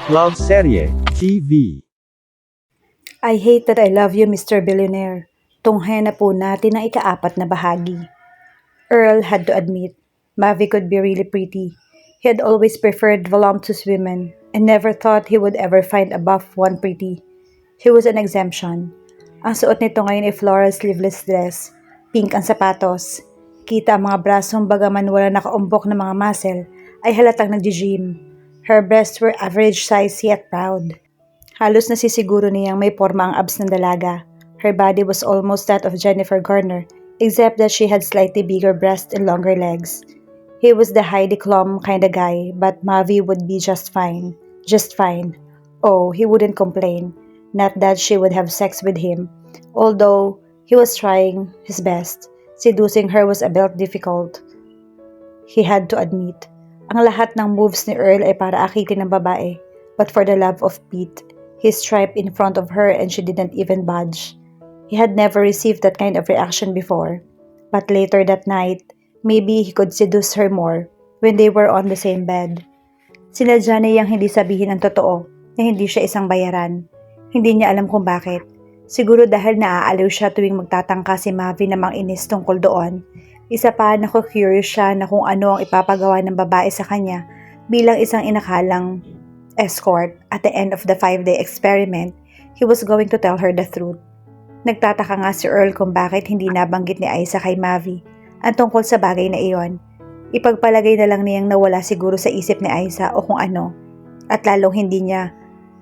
Love Serye TV. I hate that I love you, Mr. Billionaire. Tunghayan na po natin ang ikaapat na bahagi. Earl had to admit, Mavi could be really pretty. He had always preferred voluptuous women and never thought he would ever find a buff one pretty. He was an exemption. Ang suot nito ngayon ay floral sleeveless dress, pink ang sapatos. Kita ang mga brasong bagaman wala nakaumbok na mga muscle ay halatang nag-gym. Her breasts were average size yet proud. Halos nasisiguro niyang may porma ang abs ng dalaga. Her body was almost that of Jennifer Garner, except that she had slightly bigger breasts and longer legs. He was the Heidi Klum kind of guy, but Mavi would be just fine. Just fine. Oh, he wouldn't complain. Not that she would have sex with him, although he was trying his best. Seducing her was a bit difficult. He had to admit. Ang lahat ng moves ni Earl ay para akitin ng babae, but for the love of Pete, he striped in front of her and she didn't even budge. He had never received that kind of reaction before. But later that night, maybe he could seduce her more when they were on the same bed. Sinadya niyang hindi sabihin ang totoo na hindi siya isang bayaran. Hindi niya alam kung bakit. Siguro dahil naaaliw siya tuwing magtatangka si Mavi na mang-inis tungkol doon. Isa pa naku-curious siya na kung ano ang ipapagawa ng babae sa kanya bilang isang inakalang escort. At the end of the 5-day experiment, he was going to tell her the truth. Nagtataka nga si Earl kung bakit hindi nabanggit ni Aiza kay Mavi ang tungkol sa bagay na iyon. Ipagpalagay na lang niyang nawala siguro sa isip ni Aiza o kung ano. At lalong hindi niya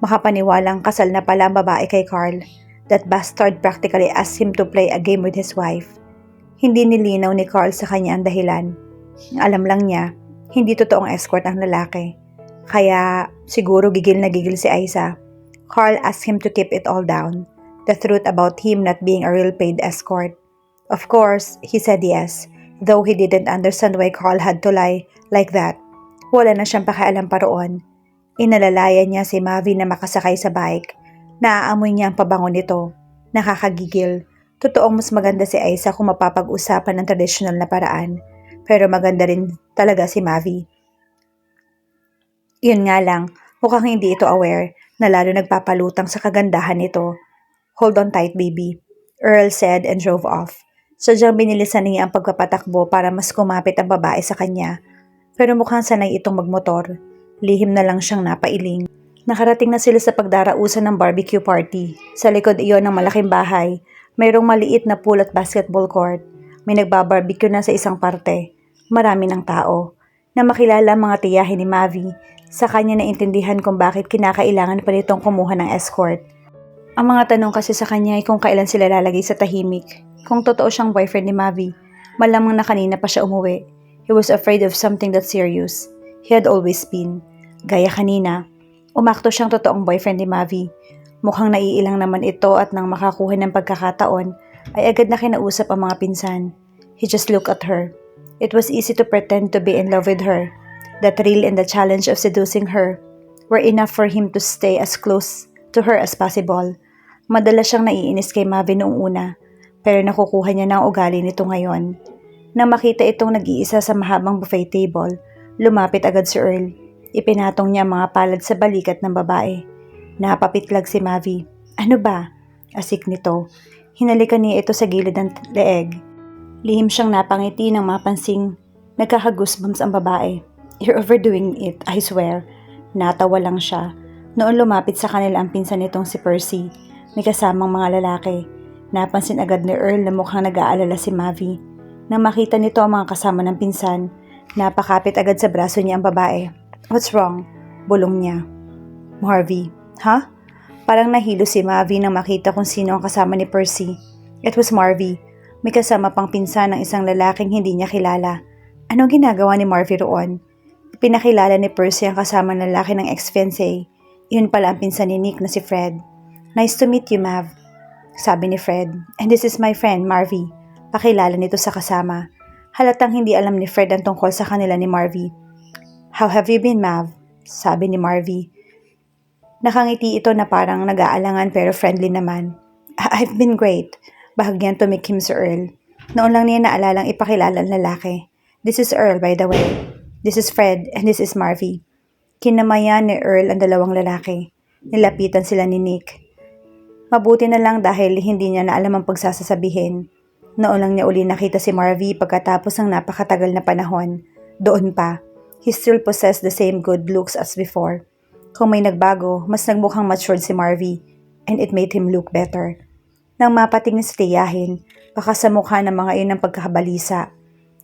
makapaniwalang kasal na pala ang babae kay Carl. That bastard practically asked him to play a game with his wife. Hindi nilinaw ni Carl sa kanya ang dahilan. Alam lang niya, hindi totoong escort ang lalaki. Kaya siguro gigil na gigil si Aiza. Carl asked him to keep it all down. The truth about him not being a real paid escort. Of course, he said yes, though he didn't understand why Carl had to lie like that. Wala na siyang pakialam pa roon. Inalalayan niya si Mavi na makasakay sa bike. Naaamoy niya ang pabango nito. Nakakagigil. Totoong mas maganda si Aiza kung mapapag-usapan ng tradisyonal na paraan. Pero maganda rin talaga si Mavi. Yun nga lang, mukhang hindi ito aware na lalo nagpapalutang sa kagandahan nito. Hold on tight, baby, Earl said and drove off. Sadyang binilisan niya ang pagpapatakbo para mas kumapit ang babae sa kanya. Pero mukhang sanay itong magmotor. Lihim na lang siyang napailing. Nakarating na sila sa pagdarausan ng barbecue party. Sa likod iyon ng malaking bahay, mayroong maliit na pool at basketball court. May nagbabarbecue na sa isang parte. Marami ng tao. Na makilala ang mga tiyahin ni Mavi, sa kanya naintindihan kung bakit kinakailangan pa nitong kumuha ng escort. Ang mga tanong kasi sa kanya ay kung kailan sila lalagay sa tahimik. Kung totoo siyang boyfriend ni Mavi, malamang na kanina pa siya umuwi. He was afraid of something that's serious. He had always been. Gaya kanina, umakto siyang totoong boyfriend ni Mavi. Mukhang naiilang naman ito at nang makakuha ng pagkakataon, ay agad na kinausap ang mga pinsan. He just looked at her. It was easy to pretend to be in love with her. The thrill and the challenge of seducing her were enough for him to stay as close to her as possible. Madalas siyang naiinis kay Mavi noong una, pero nakukuha niya ng ugali nito ngayon. Nang makita itong nag-iisa sa mahabang buffet table, lumapit agad si Earl. Ipinatong niya ang mga palad sa balikat ng babae. Napapitlag si Mavi. Ano ba? Asik nito. Hinalikan niya ito sa gilid ng leeg. Lihim siyang napangiti nang mapansing nagkaka-goosebumps ang babae. You're overdoing it, I swear. Natawa lang siya. Noon lumapit sa kanila ang pinsan nitong si Percy. May kasamang mga lalaki. Napansin agad ni Earl na mukhang nag-aalala si Mavi. Nang makita nito ang mga kasama ng pinsan, napakapit agad sa braso niya ang babae. What's wrong? Bulong niya. Marvy. Ha? Parang nahilo si Mavi nang makita kung sino ang kasama ni Percy. It was Marvy. May kasama pang pinsan ng isang lalaking hindi niya kilala. Anong ginagawa ni Marvy roon? Pinakilala ni Percy ang kasama ng lalaki ng ex-fiancé. Iyon pala ang pinsan ni Nick na si Fred. Nice to meet you, Mav. Sabi ni Fred. And this is my friend, Marvy. Pakilala nito sa kasama. Halatang hindi alam ni Fred ang tungkol sa kanila ni Marvy. How have you been, Mav? Sabi ni Marvy. Nakangiti ito na parang nag-aalangan pero friendly naman. I've been great. Bahagyang tumikim si Earl. Noon lang niya naalalang ipakilala ang lalaki. This is Earl, by the way. This is Fred, and this is Marvy. Kinamayan ni Earl ang dalawang lalaki. Nilapitan sila ni Nick. Mabuti na lang dahil hindi niya na alam ang pagsasasabihin. Noon lang niya uli nakita si Marvy pagkatapos ng napakatagal na panahon. Doon pa, he still possessed the same good looks as before. Kung may nagbago, mas nagmukhang matured si Marvy and it made him look better. Nang mapatingin sa tiyahin, baka sa mukha ng mga iyon ang pagkakabalisa.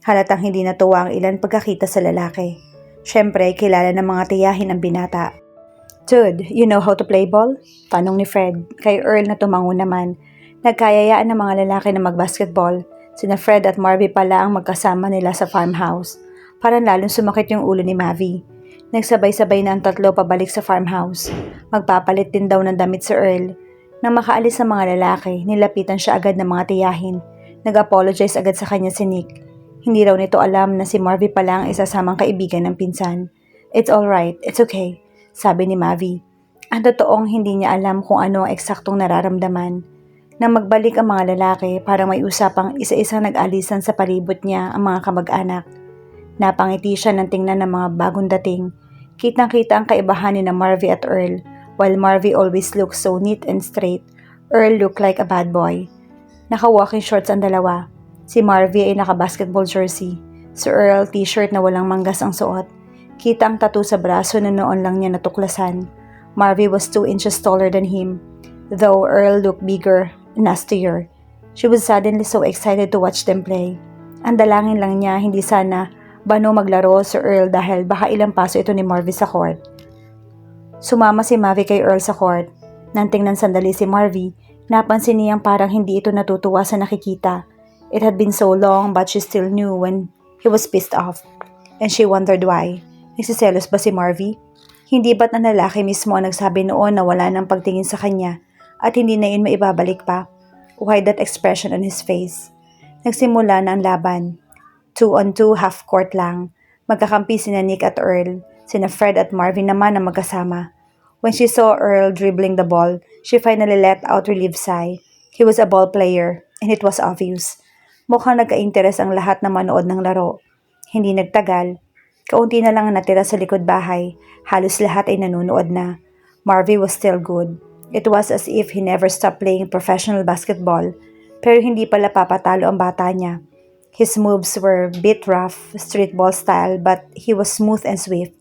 Halatang hindi natuwa ang ilan pagkakita sa lalaki. Siyempre, kilala ng mga tiyahin ang binata. "Dude, you know how to play ball?" Tanong ni Fred, kay Earl na tumango naman. Nagkayayaan ng mga lalaki na magbasketball. Sina Fred at Marvy pala ang magkasama nila sa farmhouse. Parang lalong sumakit yung ulo ni Mavi. Nagsabay-sabay na ang tatlo pabalik sa farmhouse. Magpapalit din daw ng damit si Earl. Nang makaalis ang mga lalaki, nilapitan siya agad ng mga tiyahin. Nag-apologize agad sa kanya si Nick. Hindi raw nito alam na si Marvy pala ang isasamang kaibigan ng pinsan. "It's alright, it's okay," sabi ni Mavi. Ang totoong hindi niya alam kung ano ang eksaktong nararamdaman. Nang magbalik ang mga lalaki, parang may usapang isa-isang nag-alisan sa palibot niya ang mga kamag-anak. Napangiti siya ng tingnan ng mga bagong dating. Kitang-kita ang kaibahan ni na Marvy at Earl. While Marvy always looked so neat and straight, Earl looked like a bad boy. Naka-walking shorts ang dalawa. Si Marvy ay naka-basketball jersey. Si Earl, t-shirt na walang manggas ang suot. Kita ang tattoo sa braso na noon lang niya natuklasan. Marvy was 2 inches taller than him, though Earl looked bigger and nastier. She was suddenly so excited to watch them play. Ang dalangin lang niya, hindi sana bano maglaro si Earl dahil baka ilang paso ito ni Marvy sa court. Sumama si Mavi kay Earl sa court. Nang tingnan sandali si Marvy, napansin niyang parang hindi ito natutuwa sa nakikita. It had been so long but she still knew when he was pissed off. And she wondered why. Nagsiselos ba si Marvy? Hindi ba't ang lalaki mismo ang nagsabi noon na wala nang pagtingin sa kanya at hindi na yun maibabalik pa? Why that expression on his face? Nagsimula na ang laban. 2-on-2 half-court lang. Magkakampi sina Nick at Earl. Sina Fred at Marvin naman ang magkasama. When she saw Earl dribbling the ball, she finally let out relieved sigh. He was a ball player, and it was obvious. Mukhang nagka-interes ang lahat na manood ng laro. Hindi nagtagal. Kaunti na lang ang natira sa likod bahay. Halos lahat ay nanonood na. Marvy was still good. It was as if he never stopped playing professional basketball. Pero hindi pala papatalo ang bata niya. His moves were bit rough, street ball style, but he was smooth and swift.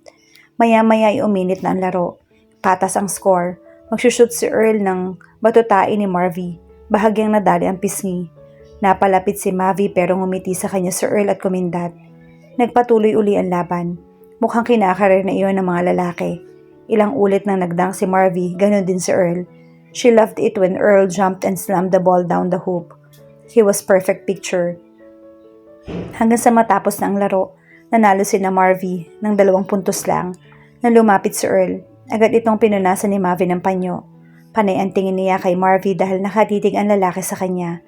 Maya-maya ay uminit na ang laro. Patas ang score. Magsushoot si Earl ng batutain ni Marvy. Bahagyang nadali ang pisngi. Napalapit si Mavi pero ngumiti sa kanya si Earl at kumindat. Nagpatuloy uli ang laban. Mukhang kinakarir na iyon ng mga lalaki. Ilang ulit nang nagdunk si Marvy, ganun din si Earl. She loved it when Earl jumped and slammed the ball down the hoop. He was perfect picture. Hanggang sa matapos na ang laro, nanalo si na Marvy ng 2 puntos lang. Nang lumapit si Earl, agad itong pinunasan ni Mavi ng panyo. Panay ang tingin niya kay Marvy dahil nakatitig ang lalaki sa kanya.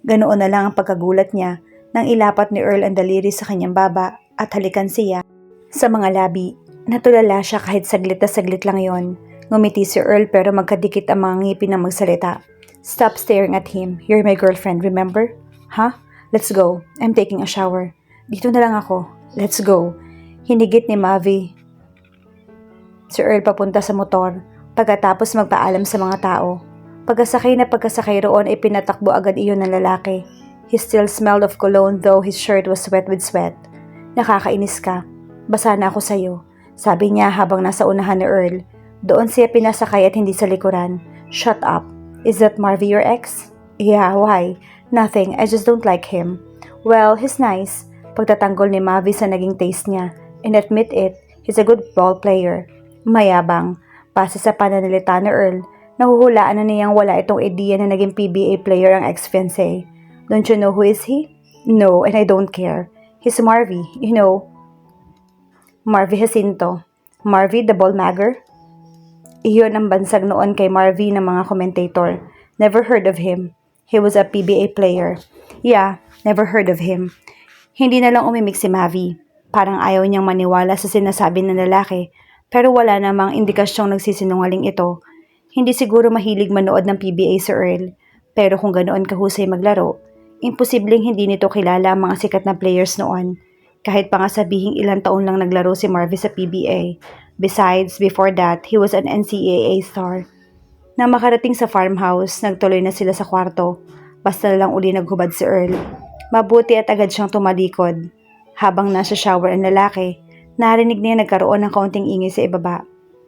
Ganoon na lang ang pagkagulat niya nang ilapat ni Earl ang daliri sa kanyang baba at halikan siya sa mga labi. Natulala siya kahit saglit na saglit lang yon. Ngumiti si Earl pero magkadikit ang mga ngipin na magsalita. "Stop staring at him. You're my girlfriend, remember?" "Huh? Let's go. I'm taking a shower." "Dito na lang ako. Let's go." Hinigit ni Mavi si Earl papunta sa motor, pagkatapos magpaalam sa mga tao. Pagkasakay roon ay pinatakbo agad iyon ng lalaki. He still smelled of cologne though his shirt was wet with sweat. "Nakakainis ka. Basa na ako sa'yo," sabi niya habang nasa unahan ni Earl. Doon siya pinasakay at hindi sa likuran. "Shut up. Is that Marvy your ex?" "Yeah, why?" "Nothing. I just don't like him." "Well, he's nice." Pagtatanggol ni Mavi sa naging taste niya. And admit it, he's a good ball player. Mayabang. Base sa pananalita ni Earl, nahuhulaan na niyang wala itong ideya na naging PBA player ang ex-fiancé. "Don't you know who is he?" "No, and I don't care. He's Marvy, you know." Marvy Jacinto. Marvy the ball magger? Iyon ang bansag noon kay Marvy ng mga commentator. Never heard of him. He was a PBA player. Yeah, never heard of him. Hindi na lang umimik si Mavi. Parang ayaw niyang maniwala sa sinasabi ng lalaki, pero wala namang indikasyong nagsisinungaling ito. Hindi siguro mahilig manood ng PBA si Earl, pero kung ganoon kahusay maglaro, imposibleng hindi nito kilala ang mga sikat na players noon. Kahit pa nga sabihing ilang taon lang naglaro si Marvy sa PBA, Besides, before that, he was an NCAA star. Nang makarating sa farmhouse, nagtuloy na sila sa kwarto. Basta na lang uli naghubad si Earl. Mabuti at agad siyang tumalikod. Habang nasa shower ang lalaki, narinig niya nagkaroon ng kaunting ingay sa ibaba.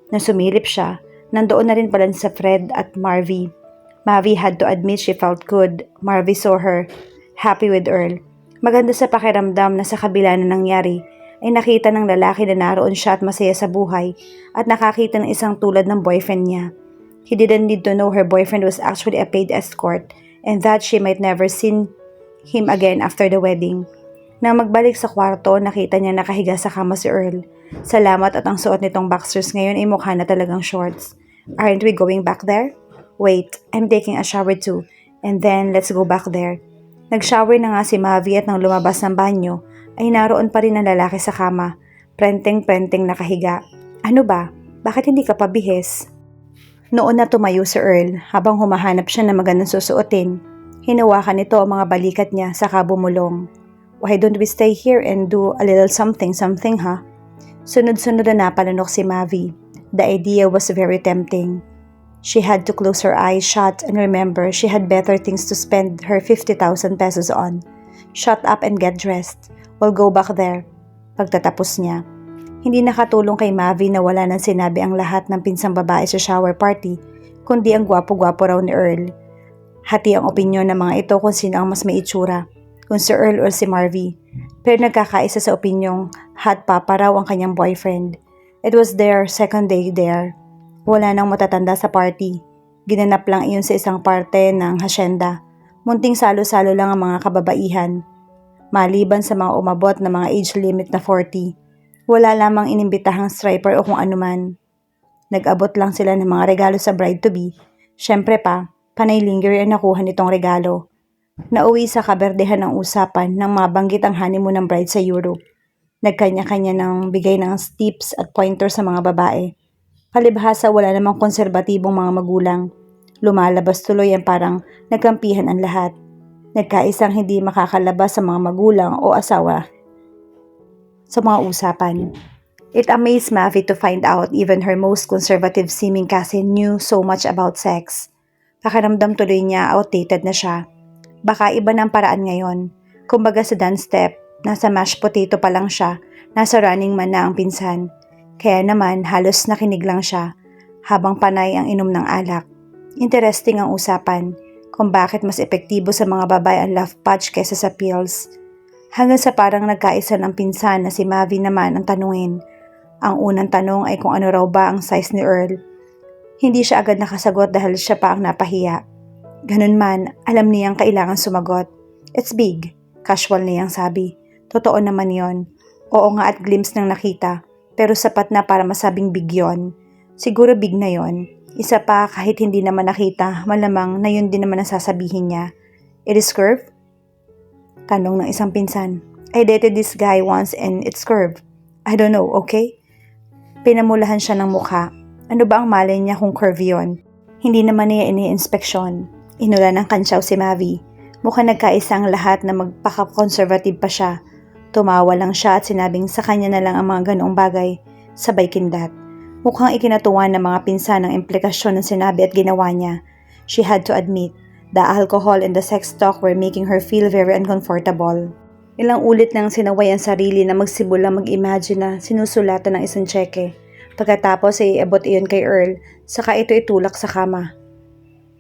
Nang sumilip siya, nandoon na rin pala sa Fred at Marvy. Marvy had to admit she felt good. Marvy saw her, happy with Earl. Maganda sa pakiramdam na sa kabila na nangyari, ay nakita ng lalaki na naroon siya at masaya sa buhay at nakakita ng isang tulad ng boyfriend niya. He didn't need to know her boyfriend was actually a paid escort and that she might never seen him again after the wedding. Nang magbalik sa kwarto, nakita niya nakahiga sa kama si Earl. Salamat at ang suot nitong boxers ngayon ay mukha na talagang shorts. Aren't we going back there? Wait, I'm taking a shower too. And then, let's go back there. Nag-shower na nga si Mavi at nang lumabas ng banyo, ay naroon pa rin ang lalaki sa kama. Prenteng-prenteng nakahiga. Ano ba? Bakit hindi ka pabihis? Noon na tumayo si Earl habang humahanap siya ng magandang susuotin. Hinawakan nito ang mga balikat niya saka bumulong. Why don't we stay here and do a little something, ha? Sunod-sunod na napalunok si Mavi. The idea was very tempting. She had to close her eyes shut and remember she had better things to spend her 50,000 pesos on. Shut up and get dressed. We'll go back there. Pagtatapos niya. Hindi nakatulong kay Mavi na wala nang sinabi ang lahat ng pinsang babae sa shower party, kundi ang gwapo-gwapo raw ni Earl. Hati ang opinyon ng mga ito kung sino ang mas may itsura, kung si Earl o si Marvy. Pero nagkakaisa sa opinyong hot papa raw ang kanyang boyfriend. It was their second day there. Wala nang matatanda sa party. Ginanap lang iyon sa isang parte ng hasyenda. Munting salo-salo lang ang mga kababaihan. Maliban sa mga umabot na mga age limit na 40, wala lamang inimbitahang striper o kung anuman. Nag-abot lang sila ng mga regalo sa bride-to-be. Syempre pa, panay linger ang nakuha nitong regalo. Nauwi sa kaberdehan ng usapan nang mabanggit ang honeymoon ng bride sa Europe. Nagkanya-kanya ng bigay ng tips at pointers sa mga babae. Palibhasa wala namang konserbatibong mga magulang. Lumalabas tuloy ang parang nagkampihan ang lahat. Nagkaisang hindi makakalabas sa mga magulang o asawa sa mga usapan. It amazed Mavi to find out even her most conservative seeming cousin knew so much about sex. Pakiramdam tuloy niya outdated na siya. Baka iba ng paraan ngayon. Kumbaga sa dance step, nasa mashed potato pa lang siya, nasa running man na ang pinsan. Kaya naman halos nakinig lang siya habang panay ang inom ng alak. Interesting ang usapan kung bakit mas epektibo sa mga babae ang love patch kaysa sa pills. Hanggang sa parang nagkaisa ng pinsan na si Mavi naman ang tanungin. Ang unang tanong ay kung ano raw ba ang size ni Earl. Hindi siya agad nakasagot dahil siya pa ang napahiya. Ganun man, alam niyang kailangan sumagot. It's big, casual niyang sabi. Totoo naman yon. Oo nga at glimpse ng nakita, pero sapat na para masabing big yon. Siguro big na yon. Isa pa kahit hindi naman nakita, malamang na yun din naman ang sasabihin niya. It is curved? Tanong ng isang pinsan. I dated this guy once and it's curved. I don't know, okay? Pinamulahan siya ng mukha. Ano ba ang malay niya kung curve yun? Hindi naman niya ini-inspeksyon. Inula ng kantsaw si Mavi. Mukhang nagkaisa ang lahat na magpaka-conservative pa siya. Tumawa lang siya at sinabing sa kanya na lang ang mga ganoong bagay. Sabay kindat. Mukhang ikinatuwa ng mga pinsan ang implikasyon ng sinabi at ginawa niya. She had to admit, the alcohol and the sex talk were making her feel very uncomfortable. Ilang ulit nang sinaway ang sarili na magsibula mag-imagine na sinusulatan ng isang tseke. Pagkatapos ay iabot iyon kay Earl, saka ito itulak sa kama.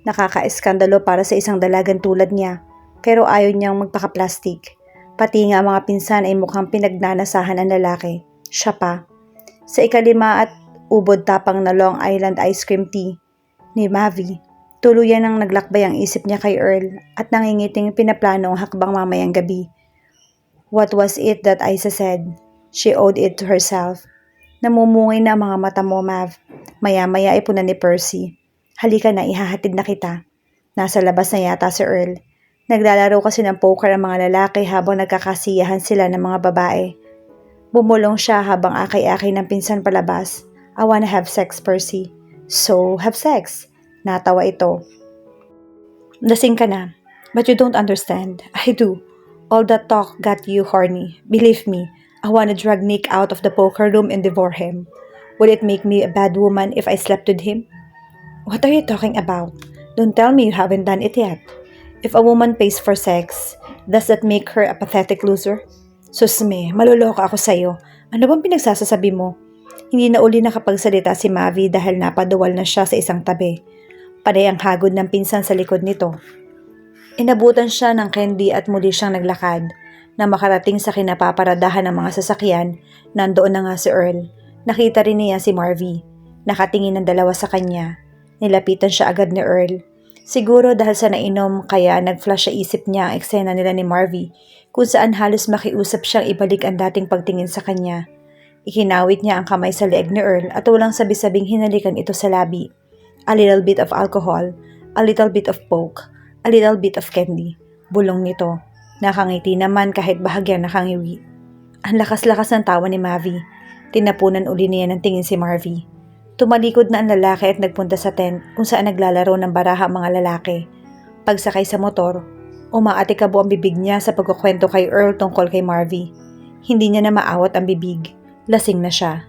Nakaka-eskandalo para sa isang dalagan tulad niya, pero ayaw niyang magpaka-plastic. Pati nga mga pinsan ay mukhang pinagnanasahan ang lalaki. Siya pa. Sa ikalima at ubod tapang na Long Island ice cream tea ni Mavi, tuluyan ang naglakbay ang isip niya kay Earl at nangingiting pinaplano ang hakbang mamayang gabi. What was it that Isa said? She owed it to herself. Namumungay na ang mga mata mo, Mav. Maya-maya ay punan ni Percy. Halika na, ihahatid na kita. Nasa labas na yata si Earl. Naglalaro kasi ng poker ang mga lalaki habang nagkakasiyahan sila ng mga babae. Bumulong siya habang akay-akay ng pinsan palabas. I wanna have sex, Percy. So, have sex. Natawa ito. Lasing ka na. But you don't understand. I do. All that talk got you horny. Believe me, I wanna drag Nick out of the poker room and devour him. Would it make me a bad woman if I slept with him? What are you talking about? Don't tell me you haven't done it yet. If a woman pays for sex, does that make her a pathetic loser? Susme, maluloka ako sa'yo. Ano bang pinagsasasabi mo? Hindi na uli nakapagsalita si Mavi dahil napaduwal na siya sa isang tabi. Panay ang hagod ng pinsan sa likod nito. Inabutan siya ng candy at muli siyang naglakad. Na makarating sa kinapaparadahan ng mga sasakyan, nandoon na nga si Earl. Nakita rin niya si Marvy. Nakatingin ng dalawa sa kanya. Nilapitan siya agad ni Earl. Siguro dahil sa nainom kaya nag-flash sa isip niya ang eksena nila ni Marvy kung saan halos makiusap siyang ibalik ang dating pagtingin sa kanya. Ikinawit niya ang kamay sa leeg ni Earl at walang sabi-sabing hinalikan ito sa labi. A little bit of alcohol, a little bit of poke, a little bit of candy. Bulong nito. Nakangiti naman kahit bahagyang nakangiwi. Ang lakas-lakas ng tawa ni Mavi. Tinapunan uli niya ng tingin si Marvy. Tumalikod na ang lalaki at nagpunta sa tent kung saan naglalaro ng baraha ang mga lalaki. Pagsakay sa motor, umaatikabo ang bibig niya sa pagkukwento kay Earl tungkol kay Marvy. Hindi niya na maawat ang bibig. Lasing na siya.